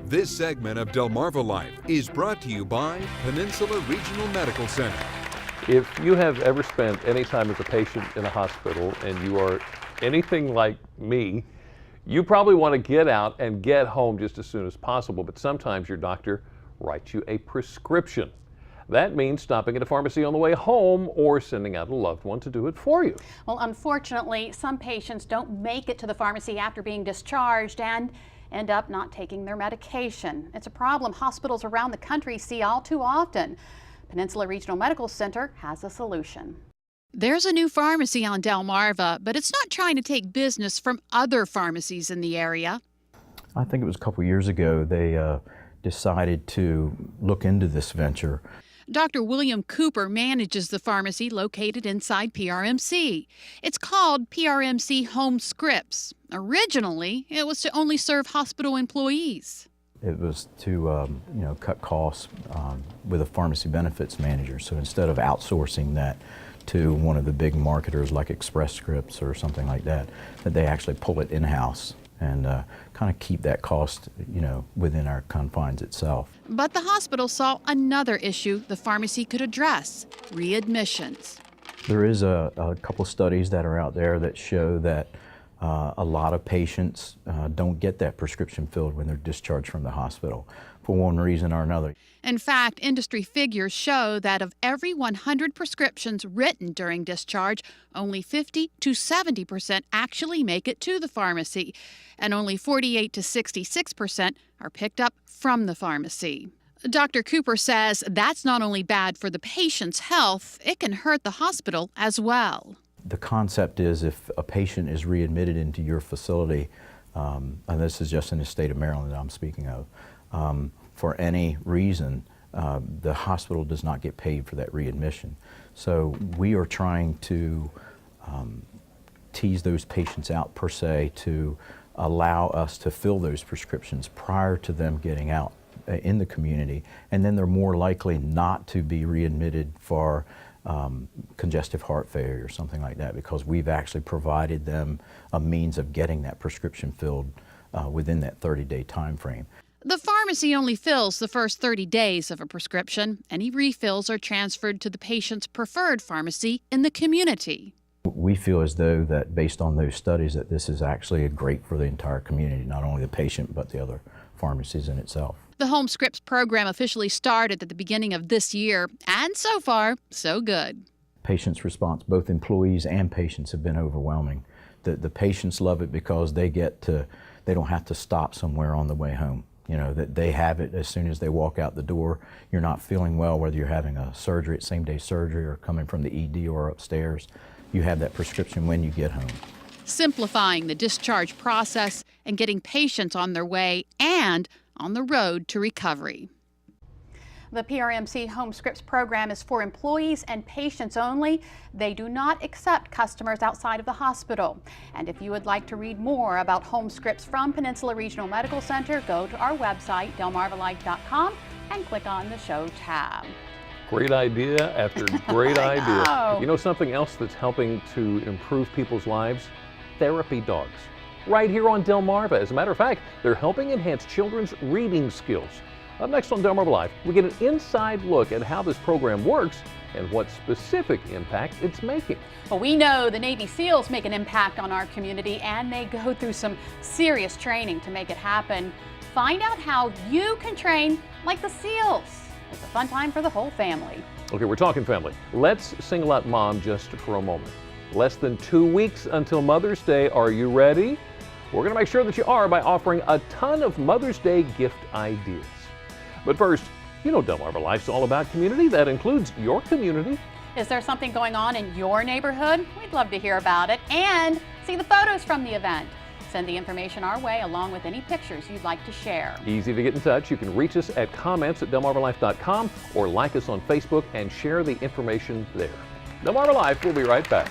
This segment of Delmarva Life is brought to you by Peninsula Regional Medical Center. If you have ever spent any time as a patient in a hospital and you are anything like me, you probably want to get out and get home just as soon as possible, but sometimes your doctor writes you a prescription. That means stopping at a pharmacy on the way home or sending out a loved one to do it for you. Well, unfortunately, some patients don't make it to the pharmacy after being discharged and end up not taking their medication. It's a problem hospitals around the country see all too often. Peninsula Regional Medical Center has a solution. There's a new pharmacy on Delmarva, but it's not trying to take business from other pharmacies in the area. I think it was a couple years ago they decided to look into this venture. Dr. William Cooper manages the pharmacy located inside PRMC. It's called PRMC Home Scripts. Originally, it was to only serve hospital employees. It was to cut costs with a pharmacy benefits manager. So instead of outsourcing that to one of the big marketers like Express Scripts or something like that, that they actually pull it in-house and kind of keep that cost, within our confines itself. But the hospital saw another issue the pharmacy could address: readmissions. There is a couple studies that are out there that show that a lot of patients don't get that prescription filled when they're discharged from the hospital for one reason or another. In fact, industry figures show that of every 100 prescriptions written during discharge, only 50 to 70% actually make it to the pharmacy, and only 48 to 66% are picked up from the pharmacy. Dr. Cooper says that's not only bad for the patient's health, it can hurt the hospital as well. The concept is if a patient is readmitted into your facility, and this is just in the state of Maryland that I'm speaking of, for any reason, the hospital does not get paid for that readmission. So we are trying to tease those patients out per se to allow us to fill those prescriptions prior to them getting out in the community, and then they're more likely not to be readmitted for congestive heart failure or something like that, because we've actually provided them a means of getting that prescription filled within that 30-day time frame. The pharmacy only fills the first 30 days of a prescription. Any refills are transferred to the patient's preferred pharmacy in the community. We feel as though that based on those studies that this is actually great for the entire community, not only the patient but the other pharmacies in itself. The Home Scripts program officially started at the beginning of this year, and so far, so good. Patients' response, both employees and patients, have been overwhelming. The patients love it because they don't have to stop somewhere on the way home. That they have it as soon as they walk out the door. You're not feeling well, whether you're having a surgery, same-day surgery, or coming from the ED or upstairs. You have that prescription when you get home. Simplifying the discharge process and getting patients on their way and on the road to recovery. The PRMC Home Scripts program is for employees and patients only. They do not accept customers outside of the hospital. And if you would like to read more about Home Scripts from Peninsula Regional Medical Center, go to our website, delmarvalife.com, and click on the show tab. Great idea after great idea. You know something else that's helping to improve people's lives? Therapy dogs. Right here on Delmarva. As a matter of fact, they're helping enhance children's reading skills. Up next on Delmarva Life, we get an inside look at how this program works and what specific impact it's making. Well, we know the Navy SEALs make an impact on our community, and they go through some serious training to make it happen. Find out how you can train like the SEALs. It's a fun time for the whole family. Okay, we're talking family. Let's single out Mom just for a moment. Less than 2 weeks until Mother's Day. Are you ready? We're going to make sure that you are by offering a ton of Mother's Day gift ideas. But first, Delmarva Life's all about community. That includes your community. Is there something going on in your neighborhood? We'd love to hear about it and see the photos from the event. Send the information our way along with any pictures you'd like to share. Easy to get in touch. You can reach us at comments@delmarvalife.com or like us on Facebook and share the information there. Delmarva Life will be right back.